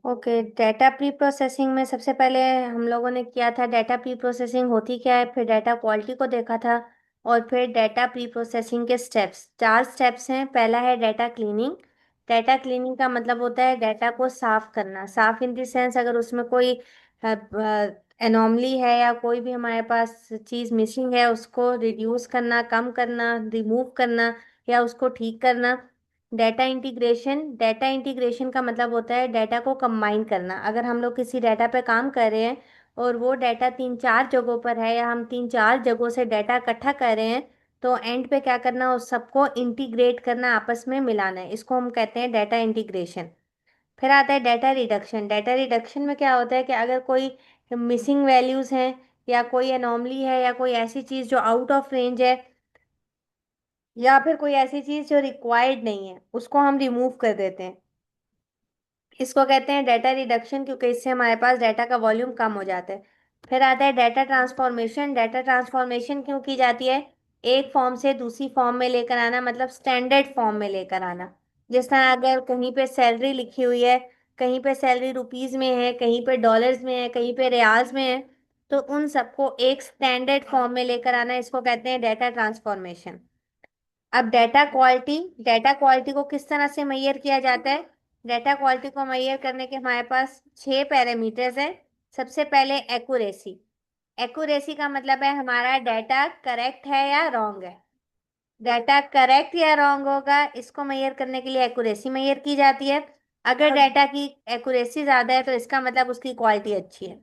Okay, data pre processing में सबसे पहले हम लोगों ने किया था, डाटा प्री प्रोसेसिंग होती क्या है, फिर डाटा क्वालिटी को देखा था, और फिर डाटा प्री प्रोसेसिंग के स्टेप्स, 4 स्टेप्स हैं। पहला है डाटा क्लीनिंग। डाटा क्लीनिंग का मतलब होता है डाटा को साफ करना। साफ इन द सेंस, अगर उसमें कोई एनॉमली है या कोई भी हमारे पास चीज़ मिसिंग है, उसको रिड्यूस करना, कम करना, रिमूव करना या उसको ठीक करना। Data integration. डाटा इंटीग्रेशन का मतलब होता है डाटा को कंबाइन करना। अगर हम लोग किसी डाटा पे काम कर रहे हैं और वो डाटा 3-4 जगहों पर है, या हम 3-4 जगहों से डाटा इकट्ठा कर रहे हैं, तो एंड पे क्या करना, उस सबको इंटीग्रेट करना, आपस में मिलाना है, इसको हम कहते हैं डाटा इंटीग्रेशन। फिर आता है डाटा रिडक्शन। डाटा रिडक्शन में क्या होता है कि अगर कोई मिसिंग वैल्यूज़ हैं, या कोई एनॉमली है, या कोई ऐसी चीज़ जो आउट ऑफ रेंज है, या फिर कोई ऐसी चीज़ जो रिक्वायर्ड नहीं है, उसको हम रिमूव कर देते हैं। इसको कहते हैं डाटा रिडक्शन, क्योंकि इससे हमारे पास डाटा का वॉल्यूम कम हो जाता है। फिर आता है डाटा ट्रांसफॉर्मेशन। डाटा ट्रांसफॉर्मेशन क्यों की जाती है? एक फॉर्म से दूसरी फॉर्म में लेकर आना, मतलब स्टैंडर्ड फॉर्म में लेकर आना। जिस तरह अगर कहीं पे सैलरी लिखी हुई है, कहीं पे सैलरी रुपीज में है, कहीं पे डॉलर्स में है, कहीं पे रियाल्स में है, तो उन सबको एक स्टैंडर्ड फॉर्म में लेकर आना, इसको कहते हैं डाटा ट्रांसफॉर्मेशन। अब डाटा क्वालिटी। डाटा क्वालिटी को किस तरह से मेजर किया जाता है? डाटा क्वालिटी को मेजर करने के हमारे पास 6 पैरामीटर्स हैं। सबसे पहले एक्यूरेसी। एक्यूरेसी का मतलब है हमारा डाटा करेक्ट है या रॉन्ग है। डाटा करेक्ट या रॉन्ग होगा, इसको मेजर करने के लिए एक्यूरेसी मेजर की जाती है। अगर डाटा की एक्यूरेसी ज़्यादा है तो इसका मतलब उसकी क्वालिटी अच्छी है।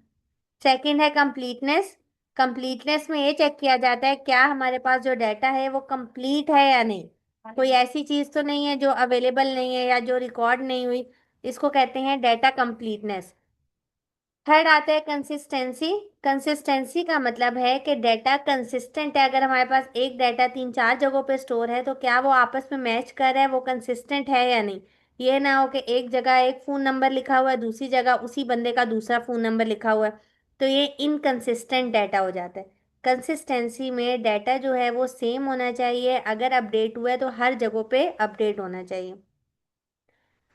सेकंड है कंप्लीटनेस। कंप्लीटनेस में ये चेक किया जाता है क्या हमारे पास जो डाटा है वो कंप्लीट है या नहीं, कोई ऐसी चीज़ तो नहीं है जो अवेलेबल नहीं है या जो रिकॉर्ड नहीं हुई। इसको कहते हैं डाटा कंप्लीटनेस। थर्ड आता है कंसिस्टेंसी। कंसिस्टेंसी का मतलब है कि डाटा कंसिस्टेंट है। अगर हमारे पास एक डाटा 3-4 जगहों पे स्टोर है, तो क्या वो आपस में मैच कर रहा है, वो कंसिस्टेंट है या नहीं। ये ना हो कि एक जगह एक फ़ोन नंबर लिखा हुआ है, दूसरी जगह उसी बंदे का दूसरा फ़ोन नंबर लिखा हुआ है, तो ये इनकंसिस्टेंट डाटा हो जाता है। कंसिस्टेंसी में डाटा जो है वो सेम होना चाहिए, अगर अपडेट हुआ है तो हर जगहों पे अपडेट होना चाहिए।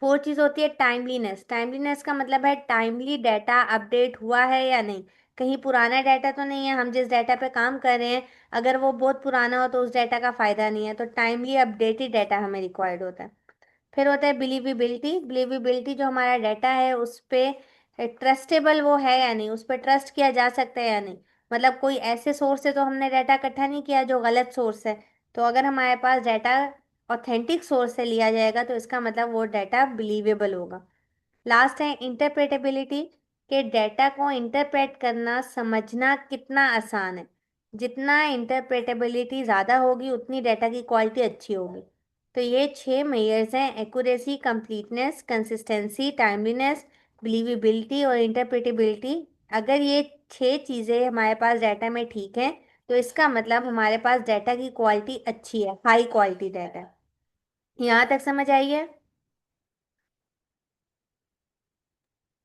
फोर्थ चीज होती है टाइमलीनेस। टाइमलीनेस का मतलब है टाइमली डाटा अपडेट हुआ है या नहीं। कहीं पुराना डाटा तो नहीं है, हम जिस डाटा पे काम कर रहे हैं अगर वो बहुत पुराना हो तो उस डाटा का फायदा नहीं है, तो टाइमली अपडेटेड डाटा हमें रिक्वायर्ड होता है। फिर होता है बिलीवेबिलिटी। बिलीवेबिलिटी, जो हमारा डाटा है उस पे ट्रस्टेबल वो है या नहीं, उस पर ट्रस्ट किया जा सकता है या नहीं। मतलब कोई ऐसे सोर्स से तो हमने डाटा इकट्ठा नहीं किया जो गलत सोर्स है। तो अगर हमारे पास डाटा ऑथेंटिक सोर्स से लिया जाएगा तो इसका मतलब वो डाटा बिलीवेबल होगा। लास्ट है इंटरप्रेटेबिलिटी, के डाटा को इंटरप्रेट करना, समझना कितना आसान है। जितना इंटरप्रेटेबिलिटी ज़्यादा होगी उतनी डाटा की क्वालिटी अच्छी होगी। तो ये 6 मेयर्स हैं: accuracy, completeness, consistency, timeliness, believability और इंटरप्रेटेबिलिटी। अगर ये 6 चीज़ें हमारे पास डाटा में ठीक हैं, तो इसका मतलब हमारे पास डाटा की क्वालिटी अच्छी है, हाई क्वालिटी डाटा है। यहाँ तक समझ आई है?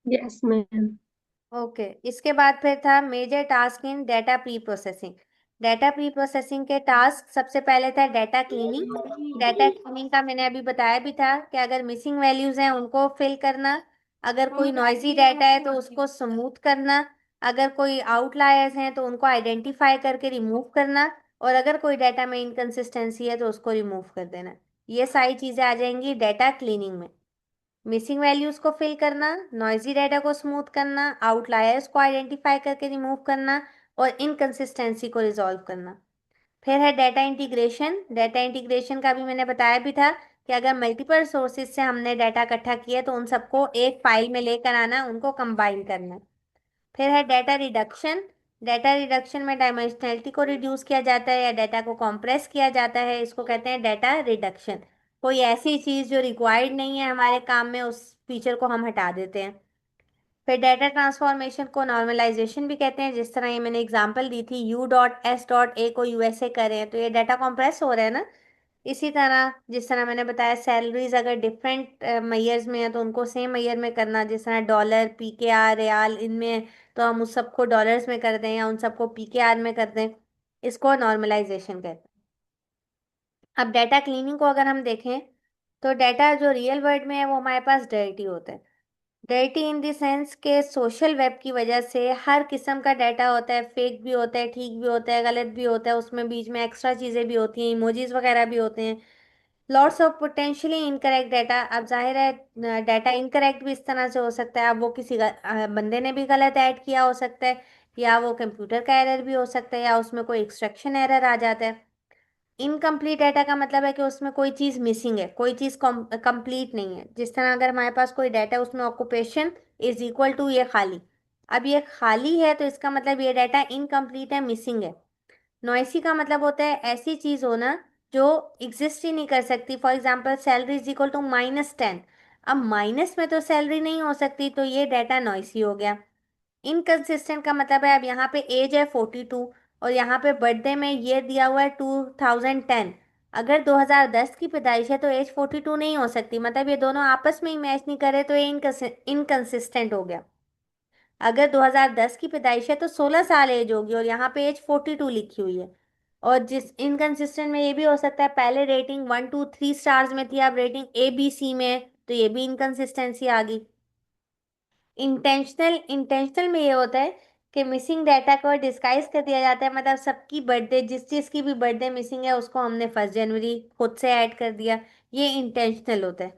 Yes ma'am. ओके, इसके बाद फिर था major task in data pre processing. Data pre processing के टास्क, सबसे पहले था डाटा क्लीनिंग। डाटा क्लीनिंग का मैंने अभी बताया भी था कि अगर मिसिंग वैल्यूज हैं उनको फिल करना, अगर कोई नॉइजी डाटा है तो उसको स्मूथ करना, अगर कोई आउटलायर्स हैं तो उनको आइडेंटिफाई करके रिमूव करना, और अगर कोई डाटा में इनकन्सिस्टेंसी है तो उसको रिमूव कर देना। ये सारी चीज़ें आ जाएंगी डाटा क्लीनिंग में। मिसिंग वैल्यूज को फिल करना, नॉइजी डाटा को स्मूथ करना, आउटलायर्स को आइडेंटिफाई करके रिमूव करना, और इनकंसिस्टेंसी को रिजॉल्व करना। फिर है डाटा इंटीग्रेशन। डाटा इंटीग्रेशन का भी मैंने बताया भी था कि अगर मल्टीपल सोर्सेज से हमने डाटा इकट्ठा किया तो उन सबको एक फाइल में लेकर आना, उनको कंबाइन करना। फिर है डाटा रिडक्शन। डाटा रिडक्शन में डायमेंशनैलिटी को रिड्यूस किया जाता है या डाटा को कॉम्प्रेस किया जाता है, इसको कहते हैं डाटा रिडक्शन। कोई ऐसी चीज़ जो रिक्वायर्ड नहीं है हमारे काम में, उस फीचर को हम हटा देते हैं। फिर डाटा ट्रांसफॉर्मेशन को नॉर्मलाइजेशन भी कहते हैं। जिस तरह ये मैंने एग्जांपल दी थी, U.S.A को यूएसए करें तो ये डाटा कॉम्प्रेस हो रहा है ना। इसी तरह जिस तरह मैंने बताया, सैलरीज अगर डिफरेंट मैयर्स में है तो उनको सेम मैयर में करना, जिस तरह डॉलर, PKR, रियाल इनमें, तो हम उस सबको डॉलर्स में कर दें या उन सबको PKR में कर दें, इसको नॉर्मलाइजेशन कहते हैं। अब डाटा क्लीनिंग को अगर हम देखें, तो डाटा जो रियल वर्ल्ड में है वो हमारे पास डर्टी होता है। डर्टी इन द सेंस के सोशल वेब की वजह से हर किस्म का डाटा होता है, फेक भी होता है, ठीक भी होता है, गलत भी होता है, उसमें बीच में एक्स्ट्रा चीज़ें भी होती हैं, इमोजीज वगैरह भी होते हैं। Lots of potentially incorrect data. अब जाहिर है डाटा इनकरेक्ट भी इस तरह से हो सकता है, अब वो किसी बंदे ने भी गलत ऐड किया हो सकता है, या वो कंप्यूटर का एरर भी हो सकता है, या उसमें कोई एक्सट्रैक्शन एरर आ जाता है। इनकम्प्लीट डाटा का मतलब है कि उसमें कोई चीज़ मिसिंग है, कोई चीज़ कंप्लीट नहीं है। जिस तरह अगर हमारे पास कोई डाटा है, उसमें ऑक्यूपेशन इज इक्वल टू ये खाली। अब ये खाली है तो इसका मतलब ये डाटा इनकम्प्लीट है, मिसिंग है। नॉइसी का मतलब होता है ऐसी चीज़ होना जो एग्जिस्ट ही नहीं कर सकती। For example salary is equal to -10। अब माइनस में तो सैलरी नहीं हो सकती, तो ये डाटा नॉइसी हो गया। इनकंसिस्टेंट का मतलब है अब यहाँ पे एज है 42 और यहाँ पे बर्थडे में ईयर दिया हुआ है 2010। अगर 2010 की पैदाइश है तो एज 42 नहीं हो सकती, मतलब ये दोनों आपस में ही मैच नहीं करे, तो ये इनकंसिस्टेंट हो गया। अगर 2010 की पैदाइश है तो 16 साल एज होगी और यहाँ पे एज 42 लिखी हुई है। और जिस इनकंसिस्टेंट में ये भी हो सकता है पहले रेटिंग 1 2 3 स्टार्स में थी, अब रेटिंग ABC में है, तो ये भी इनकंसिस्टेंसी आ गई। इंटेंशनल में ये होता है कि मिसिंग डाटा को डिस्गाइज कर दिया जाता है, मतलब सबकी बर्थडे, जिस चीज़ की भी बर्थडे मिसिंग है उसको हमने 1 जनवरी खुद से ऐड कर दिया। ये इंटेंशनल होता है।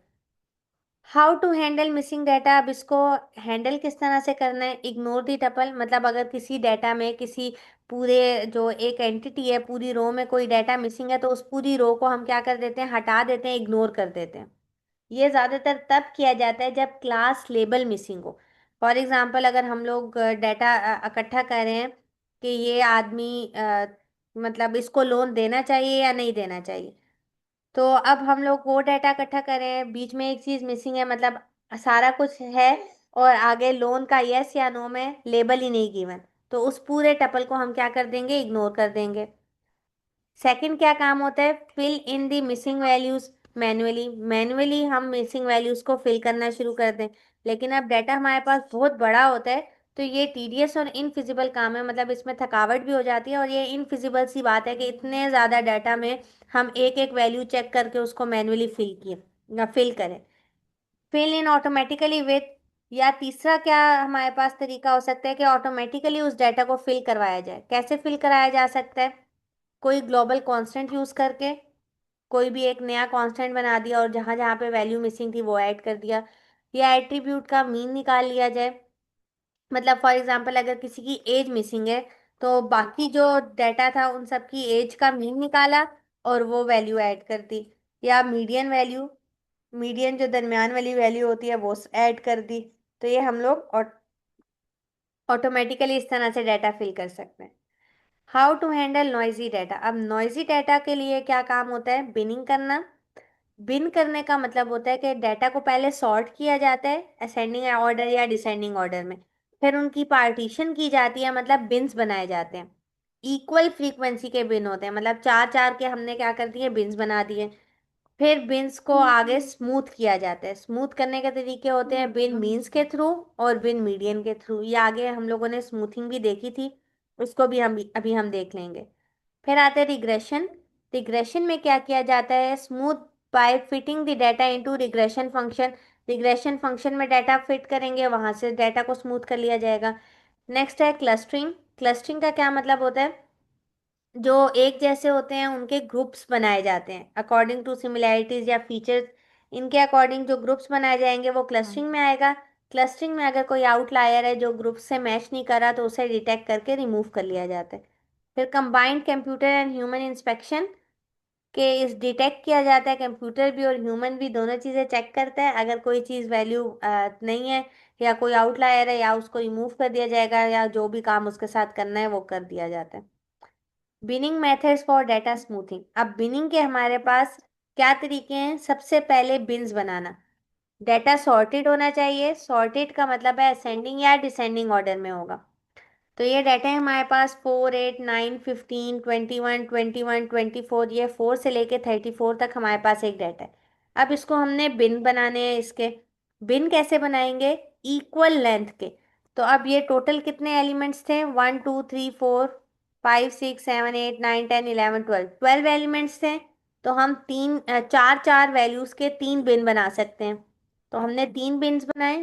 How to handle missing data. अब इसको हैंडल किस तरह से करना है। इग्नोर दी टपल, मतलब अगर किसी डाटा में किसी पूरे जो एक एंटिटी है, पूरी रो में कोई डाटा मिसिंग है, तो उस पूरी रो को हम क्या कर देते हैं, हटा देते हैं, इग्नोर कर देते हैं। ये ज़्यादातर तब किया जाता है जब क्लास लेबल मिसिंग हो। फॉर एग्जांपल अगर हम लोग डाटा इकट्ठा कर रहे हैं कि ये आदमी मतलब इसको लोन देना चाहिए या नहीं देना चाहिए, तो अब हम लोग वो डाटा इकट्ठा कर रहे हैं, बीच में एक चीज़ मिसिंग है, मतलब सारा कुछ है और आगे लोन का यस या नो में लेबल ही नहीं गिवन, तो उस पूरे टपल को हम क्या कर देंगे, इग्नोर कर देंगे। सेकंड क्या काम होता है, fill in the missing values manually. Manually हम मिसिंग वैल्यूज को फिल करना शुरू कर दें। लेकिन अब डाटा हमारे पास बहुत बड़ा होता है, तो ये टीडियस और इनफिजिबल काम है, मतलब इसमें थकावट भी हो जाती है, और ये इनफिजिबल सी बात है कि इतने ज़्यादा डाटा में हम एक एक वैल्यू चेक करके उसको मैन्युअली फिल किए या फिल करें। फिल इन ऑटोमेटिकली विथ, या तीसरा क्या हमारे पास तरीका हो सकता है कि ऑटोमेटिकली उस डाटा को फिल करवाया जाए। कैसे फिल कराया जा सकता है, कोई ग्लोबल कांस्टेंट यूज करके, कोई भी एक नया कांस्टेंट बना दिया और जहां जहां पे वैल्यू मिसिंग थी वो ऐड कर दिया, या एट्रीब्यूट का मीन निकाल लिया जाए। मतलब फॉर एग्जांपल अगर किसी की एज मिसिंग है, तो बाकी जो डाटा था उन सब की एज का मीन निकाला और वो वैल्यू ऐड कर दी। या मीडियन वैल्यू, मीडियन जो दरमियान वाली वैल्यू होती है वो ऐड कर दी। तो ये हम लोग ऑटोमेटिकली इस तरह से डाटा फिल कर सकते हैं। How to handle noisy data. अब नॉइजी डाटा के लिए क्या काम होता है, बिनिंग करना। बिन करने का मतलब होता है कि डाटा को पहले सॉर्ट किया जाता है असेंडिंग ऑर्डर या डिसेंडिंग ऑर्डर में, फिर उनकी पार्टीशन की जाती है, मतलब बिन्स बनाए जाते हैं। इक्वल फ्रीक्वेंसी के बिन होते हैं, मतलब चार चार के हमने क्या कर दिए, बिन्स बना दिए। फिर बिन्स को आगे स्मूथ किया जाता है। स्मूथ करने के तरीके होते हैं बिन मीन्स के थ्रू और बिन मीडियन के थ्रू। ये आगे हम लोगों ने स्मूथिंग भी देखी थी, उसको भी हम अभी हम देख लेंगे। फिर आते हैं रिग्रेशन। रिग्रेशन में क्या किया जाता है, smooth by fitting the data into regression function. Regression function में डाटा फिट करेंगे, वहां से डाटा को स्मूथ कर लिया जाएगा। नेक्स्ट है क्लस्टरिंग। क्लस्टरिंग का क्या मतलब होता है, जो एक जैसे होते हैं उनके ग्रुप्स बनाए जाते हैं अकॉर्डिंग टू सिमिलैरिटीज या फीचर्स। इनके अकॉर्डिंग जो ग्रुप्स बनाए जाएंगे वो क्लस्टरिंग में आएगा। क्लस्टरिंग में अगर कोई आउटलायर है जो ग्रुप से मैच नहीं कर रहा, तो उसे डिटेक्ट करके रिमूव कर लिया जाता है। फिर combined computer and human inspection के इस डिटेक्ट किया जाता है, कंप्यूटर भी और ह्यूमन भी दोनों चीज़ें चेक करता है। अगर कोई चीज़ वैल्यू नहीं है या कोई आउटलायर है, या उसको रिमूव कर दिया जाएगा, या जो भी काम उसके साथ करना है वो कर दिया जाता है। Binning methods for data smoothing. अब बिनिंग के हमारे पास क्या तरीके हैं, सबसे पहले बिन्स बनाना। डाटा सॉर्टेड होना चाहिए। सॉर्टेड का मतलब है असेंडिंग या डिसेंडिंग ऑर्डर में होगा। तो ये डाटा है हमारे पास 4 8 9 15 21 21 24, ये 4 से लेके 34 तक हमारे पास एक डाटा है। अब इसको हमने बिन बनाने हैं। इसके बिन कैसे बनाएंगे, इक्वल लेंथ के। तो अब ये टोटल कितने एलिमेंट्स थे, 1 2 3 4 5 6 7 8 9 10 11 12, 12 एलिमेंट्स थे। तो हम चार चार वैल्यूज के तीन बिन बना सकते हैं। तो हमने तीन बिन्स बनाए,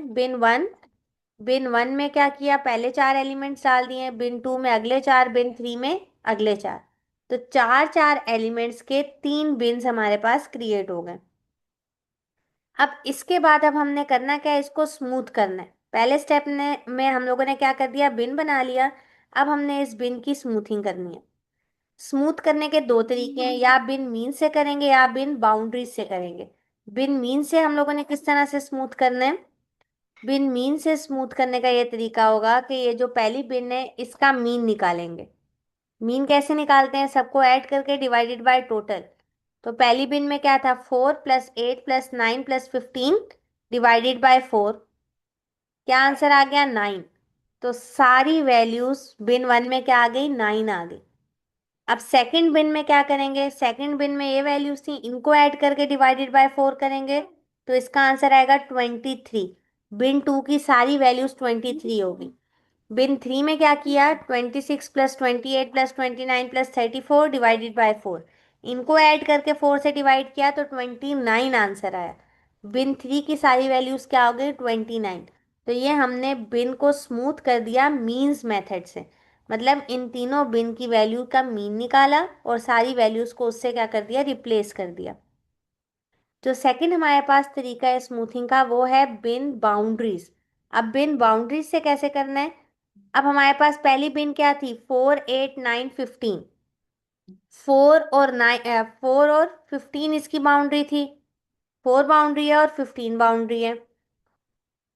बिन वन में क्या किया, पहले चार एलिमेंट्स डाल दिए, बिन टू में अगले चार, बिन थ्री में अगले चार। तो चार चार एलिमेंट्स के तीन बिन्स हमारे पास क्रिएट हो गए। अब इसके बाद अब हमने करना क्या है, इसको स्मूथ करना है। पहले स्टेप ने में हम लोगों ने क्या कर दिया, बिन बना लिया। अब हमने इस बिन की स्मूथिंग करनी है। स्मूथ करने के दो तरीके हैं, या बिन मीन से करेंगे या बिन बाउंड्रीज से करेंगे। बिन मीन से हम लोगों ने किस तरह से स्मूथ करना है, बिन मीन से स्मूथ करने का ये तरीका होगा कि ये जो पहली बिन है इसका मीन निकालेंगे। मीन कैसे निकालते हैं, सबको ऐड करके डिवाइडेड बाय टोटल। तो पहली बिन में क्या था, 4 + 8 + 9 + 15 डिवाइडेड बाय 4। क्या आंसर आ गया, 9। तो सारी वैल्यूज बिन वन में क्या आ गई, 9 आ गई। अब सेकंड बिन में क्या करेंगे, सेकंड बिन में ये वैल्यूज थी, इनको ऐड करके डिवाइडेड बाय 4 करेंगे। तो इसका आंसर आएगा 23। बिन टू की सारी वैल्यूज 23 होगी। बिन थ्री में क्या किया, 26 + 28 + 29 + 34 डिवाइडेड बाय 4। इनको ऐड करके 4 से डिवाइड किया तो 29 आंसर आया। बिन थ्री की सारी वैल्यूज क्या हो गई, 29। तो ये हमने बिन को स्मूथ कर दिया मीन्स मेथड से। मतलब इन तीनों बिन की वैल्यू का मीन निकाला और सारी वैल्यूज को उससे क्या कर दिया, रिप्लेस कर दिया। जो सेकंड हमारे पास तरीका है स्मूथिंग का, वो है बिन बाउंड्रीज। अब बिन बाउंड्रीज से कैसे करना है, अब हमारे पास पहली बिन क्या थी, 4 8 9 15। 4 और 15 इसकी बाउंड्री थी। 4 बाउंड्री है और 15 बाउंड्री है।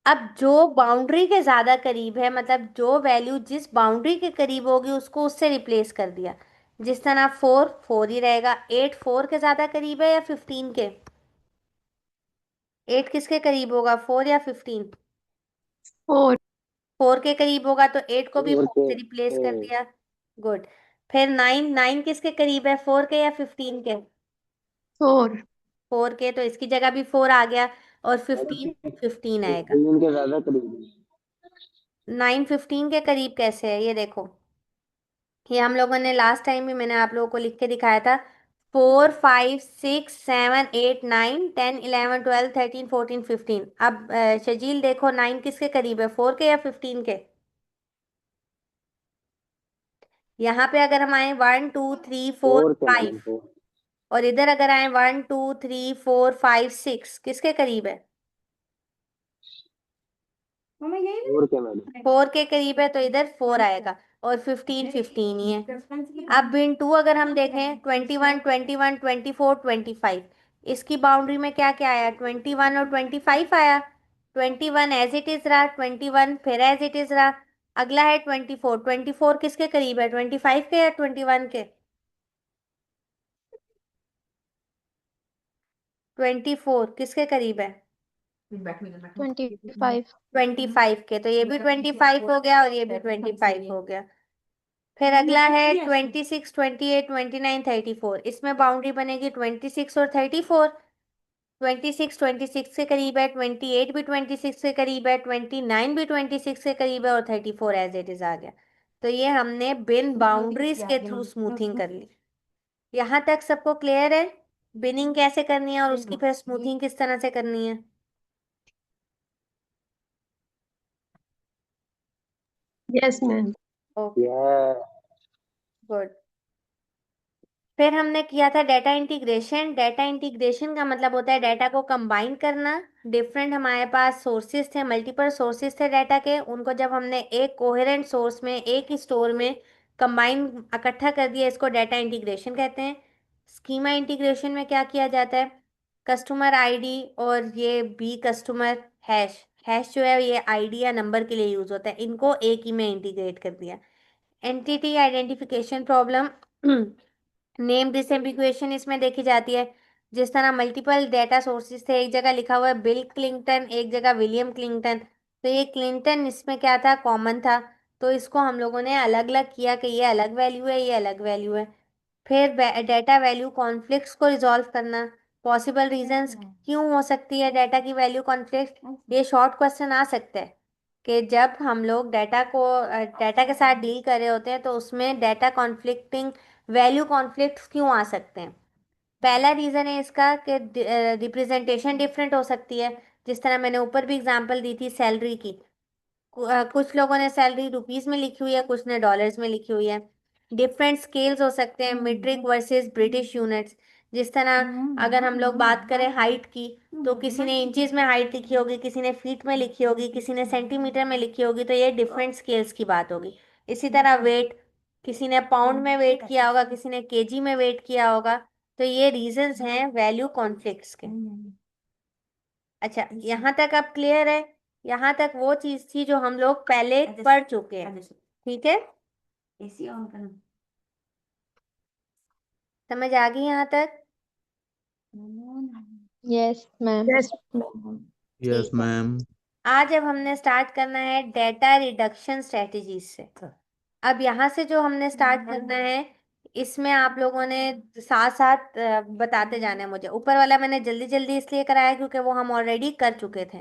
अब जो बाउंड्री के ज्यादा करीब है, मतलब जो वैल्यू जिस बाउंड्री के करीब होगी उसको उससे रिप्लेस कर दिया। जिस तरह 4 4 ही रहेगा। 8 4 के ज्यादा करीब है या 15 के, 8 किसके करीब होगा, 4 या 15? 4। 4 के करीब होगा, तो 8 को भी फोर 4 के से रिप्लेस कर फोर दिया। गुड। फिर 9 9 किसके करीब है, 4 के या 15 के? 4। 4 के, तो इसकी जगह भी 4 आ गया। और 15 15 आएगा। 15 के ज्यादा करीब है। 9 15 के करीब कैसे है, ये देखो। ये हम लोगों ने लास्ट टाइम भी मैंने आप लोगों को लिख के दिखाया था। 4 5 6 7 8 9 10 11 12 13 14 15। अब शजील देखो, 9 किसके करीब है, 4 के या 15 के? यहाँ पे अगर हम आए 1 2 3 4 फोर के 5, मैडम, फोर। और इधर अगर आए 1 2 3 4 5 6, किसके करीब है? मम्मा यही फोर के मैडम। 4 के करीब है, तो इधर 4 आएगा। और 15 15 ही है। अब बिन टू अगर हम देखें, 21 21 24 25, इसकी बाउंड्री में क्या क्या आया, 21 और 25 आया। 21 एज इट इज रहा, 21 फिर एज इट इज रहा। अगला है 24। 24 किसके करीब है, 25 के या 21 के? 24 किसके करीब है, 25। 25 के। तो ये भी 25 हो गया और ये भी 25 हो गया। फिर अगला है 26 28 29 34। इसमें बाउंड्री बनेगी 26 और 34। 26 26 के करीब है, 28 भी 26 के करीब है, 29 भी 26 के करीब है, और 34 एज इट इज आ गया। तो ये हमने बिन बाउंड्रीज के थ्रू स्मूथिंग कर ली। यहाँ तक सबको क्लियर है, बिनिंग कैसे करनी है और उसकी फिर स्मूथिंग किस तरह से करनी है? Yes ma'am. ओके, यह गुड। फिर हमने किया था डेटा इंटीग्रेशन। डेटा इंटीग्रेशन का मतलब होता है डेटा को कंबाइन करना। डिफरेंट हमारे पास सोर्सेज थे, मल्टीपल सोर्सेज थे डेटा के, उनको जब हमने एक कोहेरेंट सोर्स में, एक ही स्टोर में कंबाइन, इकट्ठा कर दिया, इसको डेटा इंटीग्रेशन कहते हैं। स्कीमा इंटीग्रेशन में क्या किया जाता है, कस्टमर आईडी और ये बी कस्टमर हैश, हैश जो है ये आईडी या नंबर के लिए यूज होता है, इनको एक ही में इंटीग्रेट कर दिया। Entity identification problem, name disambiguation इसमें देखी जाती है। जिस तरह मल्टीपल डेटा सोर्सेज थे, एक जगह लिखा हुआ है बिल क्लिंटन, एक जगह विलियम क्लिंटन, तो ये क्लिंटन इसमें क्या था, कॉमन था। तो इसको हम लोगों ने अलग अलग किया कि ये अलग वैल्यू है, ये अलग वैल्यू है। फिर डेटा वैल्यू कॉन्फ्लिक्ट्स को रिजॉल्व करना। पॉसिबल रीजंस क्यों हो सकती है डाटा की वैल्यू कॉन्फ्लिक्ट, ये शॉर्ट क्वेश्चन आ सकता है कि जब हम लोग डाटा के साथ डील कर रहे होते हैं तो उसमें डाटा कॉन्फ्लिक्टिंग, वैल्यू कॉन्फ्लिक्ट क्यों आ सकते हैं। पहला रीजन है इसका कि रिप्रेजेंटेशन डिफरेंट हो सकती है। जिस तरह मैंने ऊपर भी एग्जांपल दी थी सैलरी की। कुछ लोगों ने सैलरी रुपीस में लिखी हुई है, कुछ ने डॉलर्स में लिखी हुई है। डिफरेंट स्केल्स हो सकते हैं, मीट्रिक वर्सेस ब्रिटिश यूनिट्स। जिस तरह अगर हम लोग बात करें हाइट की, तो किसी ने इंचेस में हाइट लिखी होगी, किसी ने फीट में लिखी होगी, किसी ने सेंटीमीटर में लिखी होगी, तो ये डिफरेंट स्केल्स की बात होगी। इसी तरह वेट, किसी ने पाउंड में वेट किया होगा, किसी ने केजी में वेट किया होगा। तो ये रीजंस हैं वैल्यू कॉन्फ्लिक्ट्स के। अच्छा, यहाँ तक अब क्लियर है? यहाँ तक वो चीज थी जो हम लोग पहले पढ़ चुके हैं। ठीक है, एसी ऑन करना। समझ आ गई यहाँ तक? Yes ma'am. Yes. यस ठीक है। मैम। आज अब हमने स्टार्ट करना है डेटा रिडक्शन स्ट्रेटेजीज से। अब यहाँ से जो हमने स्टार्ट करना है, इसमें आप लोगों ने साथ साथ बताते जाना है मुझे। ऊपर वाला मैंने जल्दी जल्दी इसलिए कराया क्योंकि वो हम ऑलरेडी कर चुके थे।